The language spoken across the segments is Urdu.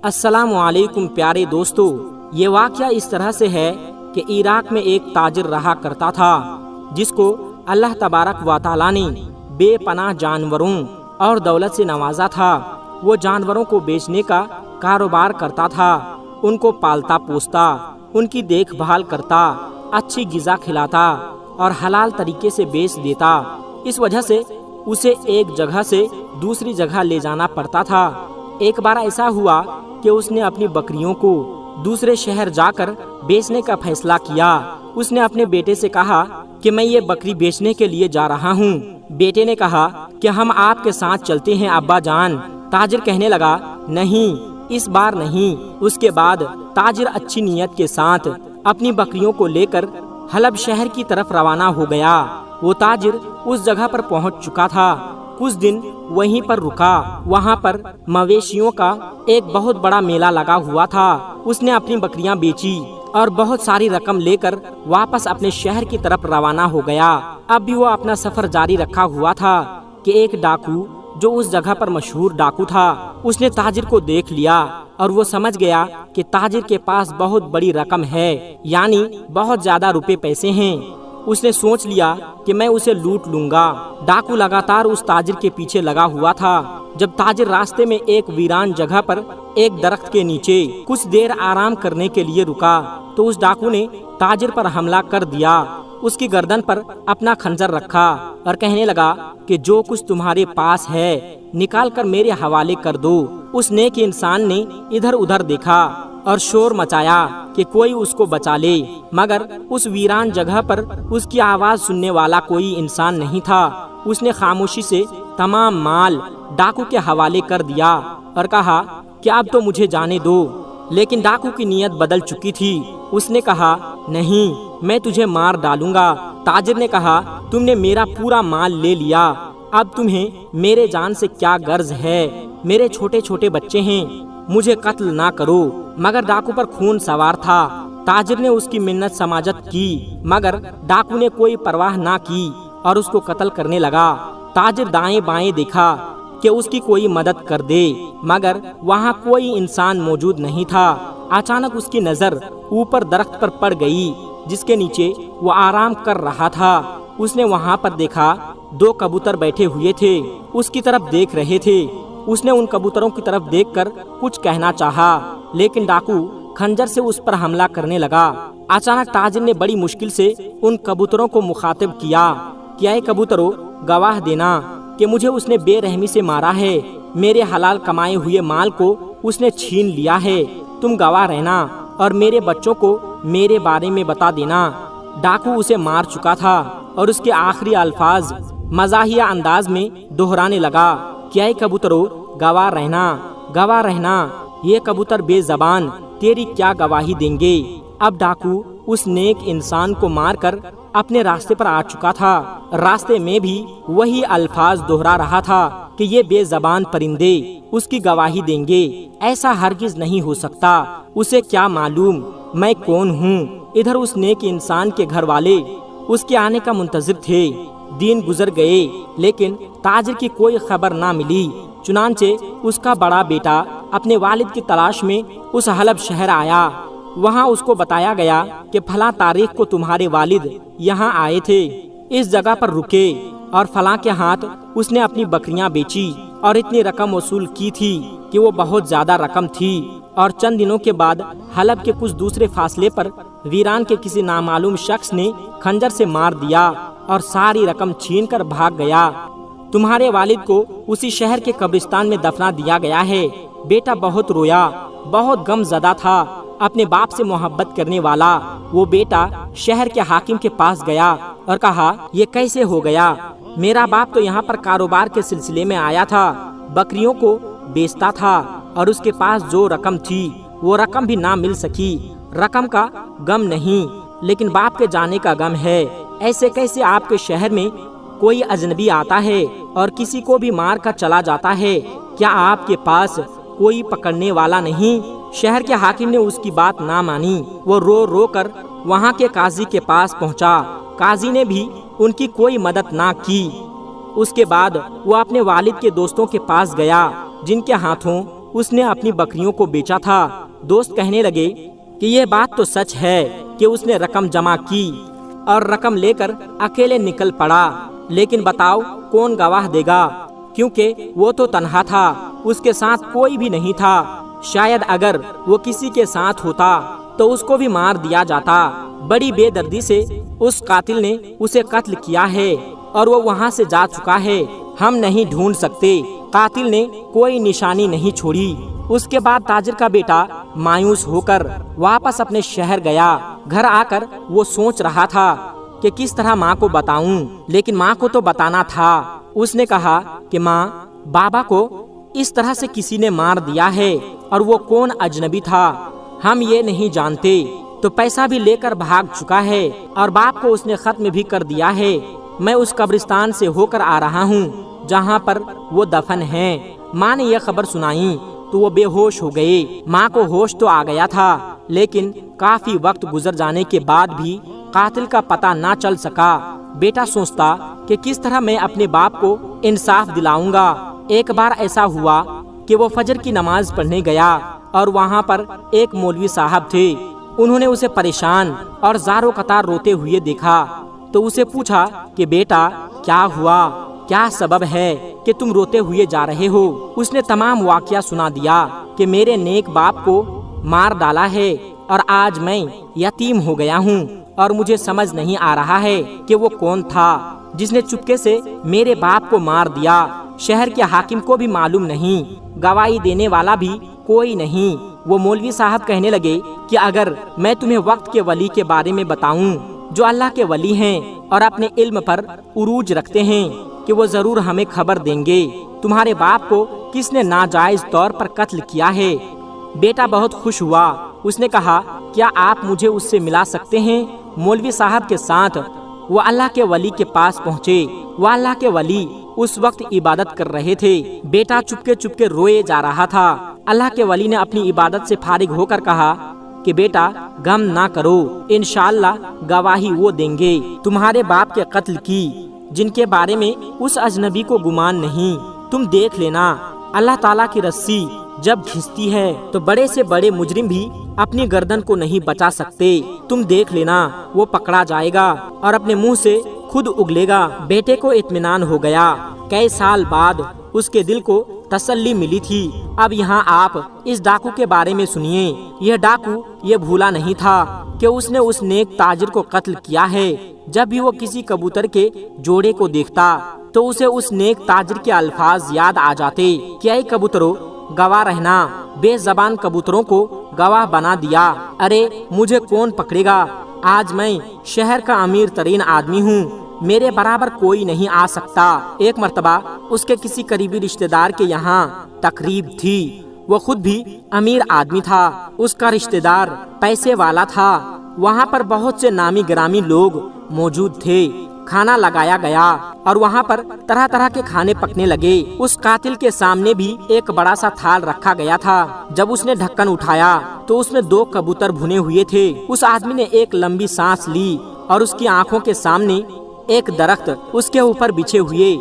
السلام علیکم پیارے دوستو، یہ واقعہ اس طرح سے ہے کہ عراق میں ایک تاجر رہا کرتا تھا جس کو اللہ تبارک و تعالیٰ نے بے پناہ جانوروں اور دولت سے نوازا تھا۔ وہ جانوروں کو بیچنے کا کاروبار کرتا تھا، ان کو پالتا پوستا، ان کی دیکھ بھال کرتا، اچھی غذا کھلاتا اور حلال طریقے سے بیچ دیتا۔ اس وجہ سے اسے ایک جگہ سے دوسری جگہ لے جانا پڑتا تھا۔ ایک بار ایسا ہوا کہ اس نے اپنی بکریوں کو دوسرے شہر جا کر بیچنے کا فیصلہ کیا۔ اس نے اپنے بیٹے سے کہا کہ میں یہ بکری بیچنے کے لیے جا رہا ہوں۔ بیٹے نے کہا کہ ہم آپ کے ساتھ چلتے ہیں ابا جان۔ تاجر کہنے لگا نہیں، اس بار نہیں۔ اس کے بعد تاجر اچھی نیت کے ساتھ اپنی بکریوں کو لے کر حلب شہر کی طرف روانہ ہو گیا۔ وہ تاجر اس جگہ پر پہنچ چکا تھا، کچھ دن وہیں پر رکا۔ وہاں پر مویشیوں کا ایک بہت بڑا میلہ لگا ہوا تھا۔ اس نے اپنی بکریاں بیچی اور بہت ساری رقم لے کر واپس اپنے شہر کی طرف روانہ ہو گیا۔ اب بھی وہ اپنا سفر جاری رکھا ہوا تھا کہ ایک ڈاکو جو اس جگہ پر مشہور ڈاکو تھا، اس نے تاجر کو دیکھ لیا اور وہ سمجھ گیا کہ تاجر کے پاس بہت بڑی رقم ہے، یعنی بہت زیادہ روپے پیسے ہیں۔ اس نے سوچ لیا کہ میں اسے لوٹ لوں گا۔ ڈاکو لگاتار اس تاجر کے پیچھے لگا ہوا تھا۔ جب تاجر راستے میں ایک ویران جگہ پر ایک درخت کے نیچے کچھ دیر آرام کرنے کے لیے رکا تو اس ڈاکو نے تاجر پر حملہ کر دیا۔ اس کی گردن پر اپنا خنجر رکھا اور کہنے لگا کہ جو کچھ تمہارے پاس ہے نکال کر میرے حوالے کر دو۔ اس نیک انسان نے ادھر ادھر دیکھا اور شور مچایا کہ کوئی اس کو بچا لے، مگر اس ویران جگہ پر اس کی آواز سننے والا کوئی انسان نہیں تھا۔ اس نے خاموشی سے تمام مال ڈاکو کے حوالے کر دیا اور کہا کہ اب تو مجھے جانے دو، لیکن ڈاکو کی نیت بدل چکی تھی۔ اس نے کہا نہیں، میں تجھے مار ڈالوں گا۔ تاجر نے کہا تم نے میرا پورا مال لے لیا، اب تمہیں میرے جان سے کیا غرض ہے؟ میرے چھوٹے چھوٹے بچے ہیں، مجھے قتل نہ کرو۔ مگر ڈاکو پر خون سوار تھا۔ تاجر نے اس کی منت سماجت کی، مگر ڈاکو نے کوئی پرواہ نہ کی اور اس کو قتل کرنے لگا۔ تاجر دائیں بائیں دیکھا کہ اس کی کوئی مدد کر دے، مگر وہاں کوئی انسان موجود نہیں تھا۔ اچانک اس کی نظر اوپر درخت پر پڑ گئی جس کے نیچے وہ آرام کر رہا تھا۔ اس نے وہاں پر دیکھا 2 کبوتر بیٹھے ہوئے تھے، اس کی طرف دیکھ رہے تھے۔ اس نے ان کبوتروں کی طرف دیکھ کر کچھ کہنا چاہا، لیکن ڈاکو خنجر سے اس پر حملہ کرنے لگا۔ اچانک تاجر نے بڑی مشکل سے ان کبوتروں کو مخاطب کیا کہ اے کبوتروں، گواہ دینا کہ مجھے اس نے بے رحمی سے مارا ہے، میرے حلال کمائے ہوئے مال کو اس نے چھین لیا ہے۔ تم گواہ رہنا اور میرے بچوں کو میرے بارے میں بتا دینا۔ ڈاکو اسے مار چکا تھا اور اس کے آخری الفاظ مزاحیہ انداز میں دہرانے لگا کہ اے کبوتروں، گواہ رہنا، گواہ رہنا۔ یہ کبوتر بے زبان تیری کیا گواہی دیں گے؟ اب ڈاکو اس نیک انسان کو مار کر اپنے راستے پر آ چکا تھا۔ راستے میں بھی وہی الفاظ دہرا رہا تھا کہ یہ بے زبان پرندے اس کی گواہی دیں گے، ایسا ہرگز نہیں ہو سکتا۔ اسے کیا معلوم میں کون ہوں؟ ادھر اس نیک انسان کے گھر والے اس کے آنے کا منتظر تھے۔ دن گزر گئے لیکن تاجر کی کوئی خبر نہ ملی۔ چنانچہ اس کا بڑا بیٹا اپنے والد کی تلاش میں اس حلب شہر آیا۔ وہاں اس کو بتایا گیا کہ فلاں تاریخ کو تمہارے والد یہاں آئے تھے، اس جگہ پر رکے اور فلاں کے ہاتھ اس نے اپنی بکریاں بیچی اور اتنی رقم وصول کی تھی کہ وہ بہت زیادہ رقم تھی۔ اور چند دنوں کے بعد حلب کے کچھ دوسرے فاصلے پر ویران کے کسی نامعلوم شخص نے خنجر سے مار دیا اور ساری رقم چھین کر بھاگ گیا۔ تمہارے والد کو اسی شہر کے قبرستان میں دفنا دیا گیا ہے۔ بیٹا بہت رویا، بہت غم زدہ تھا۔ اپنے باپ سے محبت کرنے والا وہ بیٹا شہر کے حاکم کے پاس گیا اور کہا یہ کیسے ہو گیا؟ میرا باپ تو یہاں پر کاروبار کے سلسلے میں آیا تھا، بکریوں کو بیچتا تھا اور اس کے پاس جو رقم تھی وہ رقم بھی نہ مل سکی۔ رقم کا غم نہیں لیکن باپ کے جانے کا غم ہے۔ ایسے کیسے آپ کے شہر میں کوئی اجنبی آتا ہے اور کسی کو بھی مار کر چلا جاتا ہے؟ کیا آپ کے پاس کوئی پکڑنے والا نہیں؟ شہر کے حاکم نے اس کی بات نہ مانی۔ وہ رو رو کر وہاں کے قاضی کے پاس پہنچا۔ قاضی نے بھی ان کی کوئی مدد نہ کی۔ اس کے بعد وہ اپنے والد کے دوستوں کے پاس گیا جن کے ہاتھوں اس نے اپنی بکریوں کو بیچا تھا۔ دوست کہنے لگے کہ یہ بات تو سچ ہے کہ اس نے رقم جمع کی اور رقم لے کر اکیلے نکل پڑا، لیکن بتاؤ کون گواہ دے گا، کیونکہ وہ تو تنہا تھا، اس کے ساتھ کوئی بھی نہیں تھا۔ شاید اگر وہ کسی کے ساتھ ہوتا تو اس کو بھی مار دیا جاتا۔ بڑی بے دردی سے اس قاتل نے اسے قتل کیا ہے اور وہ وہاں سے جا چکا ہے، ہم نہیں ڈھونڈ سکتے۔ قاتل نے کوئی نشانی نہیں چھوڑی۔ اس کے بعد تاجر کا بیٹا مایوس ہو کر واپس اپنے شہر گیا۔ گھر آ کر وہ سوچ رہا تھا کہ کس طرح ماں کو بتاؤں، لیکن ماں کو تو بتانا تھا۔ اس نے کہا کہ ماں، بابا کو اس طرح سے کسی نے مار دیا ہے، اور وہ کون اجنبی تھا ہم یہ نہیں جانتے، تو پیسہ بھی لے کر بھاگ چکا ہے اور باپ کو اس نے ختم بھی کر دیا ہے۔ میں اس قبرستان سے ہو کر آ رہا ہوں جہاں پر وہ دفن ہیں۔ ماں نے یہ خبر سنائی تو وہ بے ہوش ہو گئے۔ ماں کو ہوش تو آ گیا تھا، لیکن کافی وقت گزر جانے کے بعد بھی قاتل کا پتہ نہ چل سکا۔ بیٹا سوچتا کہ کس طرح میں اپنے باپ کو انصاف دلاؤں گا۔ ایک بار ایسا ہوا کہ وہ فجر کی نماز پڑھنے گیا اور وہاں پر ایک مولوی صاحب تھے۔ انہوں نے اسے پریشان اور زاروں قطار روتے ہوئے دیکھا تو اسے پوچھا کہ بیٹا کیا ہوا، کیا سبب ہے کہ تم روتے ہوئے جا رہے ہو؟ اس نے تمام واقعہ سنا دیا کہ میرے نیک باپ کو مار ڈالا ہے اور آج میں یتیم ہو گیا ہوں، اور مجھے سمجھ نہیں آ رہا ہے کہ وہ کون تھا جس نے چپکے سے میرے باپ کو مار دیا۔ شہر کے حاکم کو بھی معلوم نہیں، گواہی دینے والا بھی کوئی نہیں۔ وہ مولوی صاحب کہنے لگے کہ اگر میں تمہیں وقت کے ولی کے بارے میں بتاؤں جو اللہ کے ولی ہیں اور اپنے علم پر عروج رکھتے ہیں، کہ وہ ضرور ہمیں خبر دیں گے تمہارے باپ کو کس نے ناجائز طور پر قتل کیا ہے۔ بیٹا بہت خوش ہوا۔ اس نے کہا کیا آپ مجھے اس سے ملا سکتے ہیں؟ مولوی صاحب کے ساتھ وہ اللہ کے ولی کے پاس پہنچے۔ وہ اللہ کے ولی اس وقت عبادت کر رہے تھے۔ بیٹا چپکے چپکے روئے جا رہا تھا۔ اللہ کے ولی نے اپنی عبادت سے فارغ ہو کر کہا کہ بیٹا غم نہ کرو، انشاءاللہ گواہی وہ دیں گے تمہارے باپ کے قتل کی، جن کے بارے میں اس اجنبی کو گمان نہیں۔ تم دیکھ لینا، اللہ تعالیٰ کی رسی جب کھنچتی ہے تو بڑے سے بڑے مجرم بھی اپنی گردن کو نہیں بچا سکتے۔ تم دیکھ لینا، وہ پکڑا جائے گا اور اپنے منہ سے خود اگلے گا۔ بیٹے کو اطمینان ہو گیا۔ کئی سال بعد اس کے دل کو تسلی ملی تھی۔ اب یہاں آپ اس ڈاکو کے بارے میں سنیے۔ یہ ڈاکو یہ بھولا نہیں تھا کہ اس نے اس نیک تاجر کو قتل کیا ہے۔ جب بھی وہ کسی کبوتر کے جوڑے کو دیکھتا تو اسے اس نیک تاجر کے الفاظ یاد آ جاتے کہ اے کبوترو گواہ رہنا، بے زبان کبوتروں کو گواہ بنا دیا۔ ارے مجھے کون پکڑے گا؟ آج میں شہر کا امیر ترین آدمی ہوں، میرے برابر کوئی نہیں آ سکتا۔ ایک مرتبہ اس کے کسی قریبی رشتہ دار کے یہاں تقریب تھی۔ وہ خود بھی امیر آدمی تھا، اس کا رشتہ دار پیسے والا تھا۔ وہاں پر بہت سے نامی گرامی لوگ موجود تھے۔ کھانا لگایا گیا اور وہاں پر طرح طرح کے کھانے پکنے لگے۔ اس قاتل کے سامنے بھی ایک بڑا سا تھال رکھا گیا تھا۔ جب اس نے ڈھکن اٹھایا تو اس میں 2 کبوتر بھنے ہوئے تھے۔ اس آدمی نے ایک لمبی سانس لی اور اس کی آنکھوں کے سامنے ایک درخت، اس کے اوپر بچھے ہوئے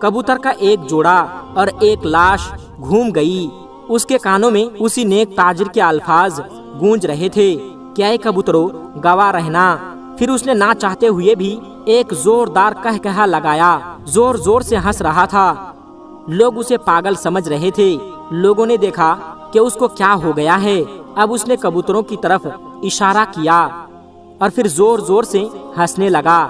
کبوتر کا ایک جوڑا اور ایک لاش گھوم گئی۔ اس کے کانوں میں اسی نیک تاجر کے الفاظ گونج رہے تھے کہ اے کبوترو گواہ رہنا۔ پھر اس نے نہ چاہتے ہوئے بھی ایک زوردار کہکہا لگایا، زور زور سے ہنس رہا تھا۔ لوگ اسے پاگل سمجھ رہے تھے۔ لوگوں نے دیکھا کہ اس کو کیا ہو گیا ہے۔ اب اس نے کبوتروں کی طرف اشارہ کیا اور پھر زور زور سے ہنسنے لگا۔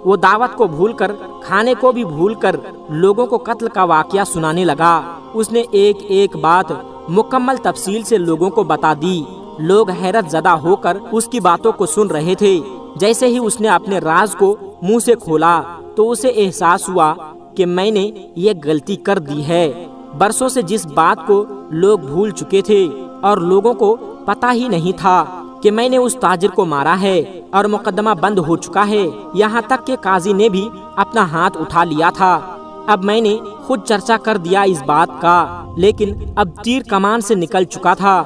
وہ دعوت کو بھول کر، کھانے کو بھی بھول کر لوگوں کو قتل کا واقعہ سنانے لگا۔ اس نے ایک ایک بات مکمل تفصیل سے لوگوں کو بتا دی۔ لوگ حیرت زدہ ہو کر اس کی باتوں کو سن رہے تھے۔ جیسے ہی اس نے اپنے راز کو منہ سے کھولا تو اسے احساس ہوا کہ میں نے یہ غلطی کر دی ہے۔ برسوں سے جس بات کو لوگ بھول چکے تھے اور لوگوں کو پتہ ہی نہیں تھا کہ میں نے اس تاجر کو مارا ہے اور مقدمہ بند ہو چکا ہے، یہاں تک کہ قاضی نے بھی اپنا ہاتھ اٹھا لیا تھا۔ اب میں نے خود چرچا کر دیا اس بات کا، لیکن اب تیر کمان سے نکل چکا تھا۔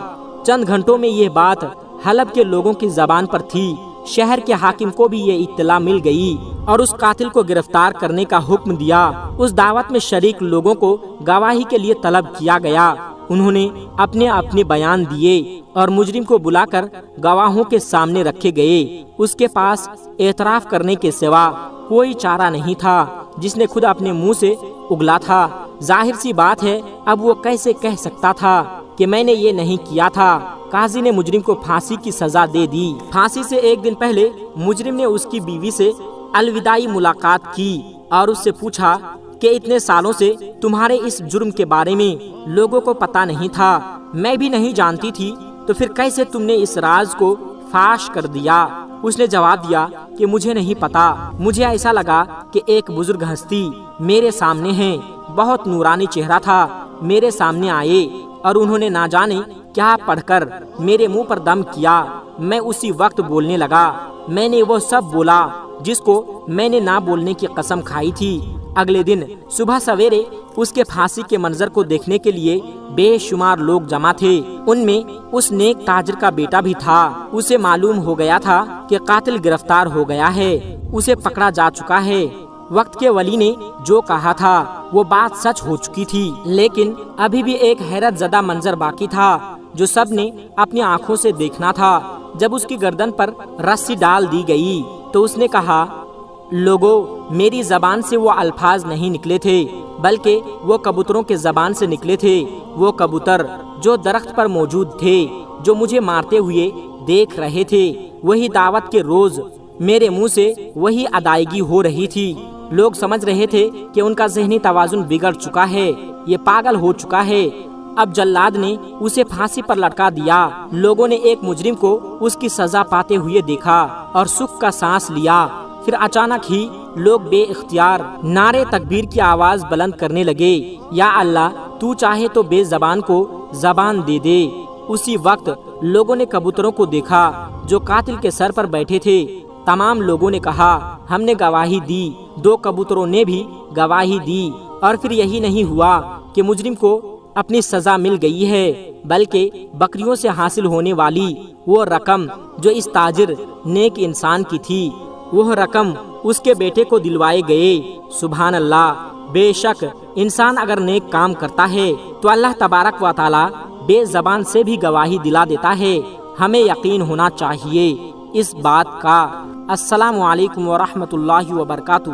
چند گھنٹوں میں یہ بات حلب کے لوگوں کی زبان پر تھی۔ شہر کے حاکم کو بھی یہ اطلاع مل گئی اور اس قاتل کو گرفتار کرنے کا حکم دیا۔ اس دعوت میں شریک لوگوں کو گواہی کے لیے طلب کیا گیا۔ انہوں نے اپنے اپنے بیان دیے اور مجرم کو بلا کر گواہوں کے سامنے رکھے گئے۔ اس کے پاس اعتراف کرنے کے سوا کوئی چارہ نہیں تھا جس نے خود اپنے منہ سے اگلا تھا۔ ظاہر سی بات ہے اب وہ کیسے کہہ سکتا تھا کہ میں نے یہ نہیں کیا تھا۔ قاضی نے مجرم کو پھانسی کی سزا دے دی۔ پھانسی سے ایک دن پہلے مجرم نے اس کی بیوی سے الوداعی ملاقات کی اور اس سے پوچھا کہ اتنے سالوں سے تمہارے اس جرم کے بارے میں لوگوں کو پتہ نہیں تھا، میں بھی نہیں جانتی تھی، تو پھر کیسے تم نے اس راز کو فاش کر دیا؟ اس نے جواب دیا کہ مجھے نہیں پتا، مجھے ایسا لگا کہ ایک بزرگ ہستی میرے سامنے ہے، بہت نورانی چہرہ تھا، میرے سامنے آئے اور انہوں نے نہ جانے کیا پڑھ کر میرے منہ پر دم کیا۔ میں اسی وقت بولنے لگا، میں نے وہ سب بولا جس کو میں نے نہ بولنے کی قسم کھائی تھی۔ اگلے دن صبح سویرے اس کے پھانسی کے منظر کو دیکھنے کے لیے بے شمار لوگ جمع تھے۔ ان میں اس نیک تاجر کا بیٹا بھی تھا۔ اسے معلوم ہو گیا تھا کہ قاتل گرفتار ہو گیا ہے، اسے پکڑا جا چکا ہے۔ وقت کے ولی نے جو کہا تھا وہ بات سچ ہو چکی تھی، لیکن ابھی بھی ایک حیرت زدہ منظر باقی تھا جو سب نے اپنی آنکھوں سے دیکھنا تھا۔ جب اس کی گردن پر رسی ڈال دی گئی تو اس نے کہا، لوگو، میری زبان سے وہ الفاظ نہیں نکلے تھے بلکہ وہ کبوتروں کے زبان سے نکلے تھے۔ وہ کبوتر جو درخت پر موجود تھے، جو مجھے مارتے ہوئے دیکھ رہے تھے، وہی دعوت کے روز میرے منہ سے وہی ادائیگی ہو رہی تھی۔ لوگ سمجھ رہے تھے کہ ان کا ذہنی توازن بگڑ چکا ہے، یہ پاگل ہو چکا ہے۔ اب جلاد نے اسے پھانسی پر لٹکا دیا۔ لوگوں نے ایک مجرم کو اس کی سزا پاتے ہوئے دیکھا اور سکھ کا سانس لیا۔ پھر اچانک ہی لوگ بے اختیار نعرے تکبیر کی آواز بلند کرنے لگے، یا اللہ، تو چاہے تو بے زبان کو زبان دے دے۔ اسی وقت لوگوں نے کبوتروں کو دیکھا جو قاتل کے سر پر بیٹھے تھے۔ تمام لوگوں نے کہا، ہم نے گواہی دی۔ دو کبوتروں نے بھی گواہی دی۔ اور پھر یہی نہیں ہوا کہ مجرم کو اپنی سزا مل گئی ہے، بلکہ بکریوں سے حاصل ہونے والی وہ رقم جو اس تاجر نیک انسان کی تھی، وہ رقم اس کے بیٹے کو دلوائے گئے۔ سبحان اللہ! بے شک انسان اگر نیک کام کرتا ہے تو اللہ تبارک و تعالی بے زبان سے بھی گواہی دلا دیتا ہے۔ ہمیں یقین ہونا چاہیے اس بات کا۔ السلام علیکم ورحمۃ اللہ وبرکاتہ۔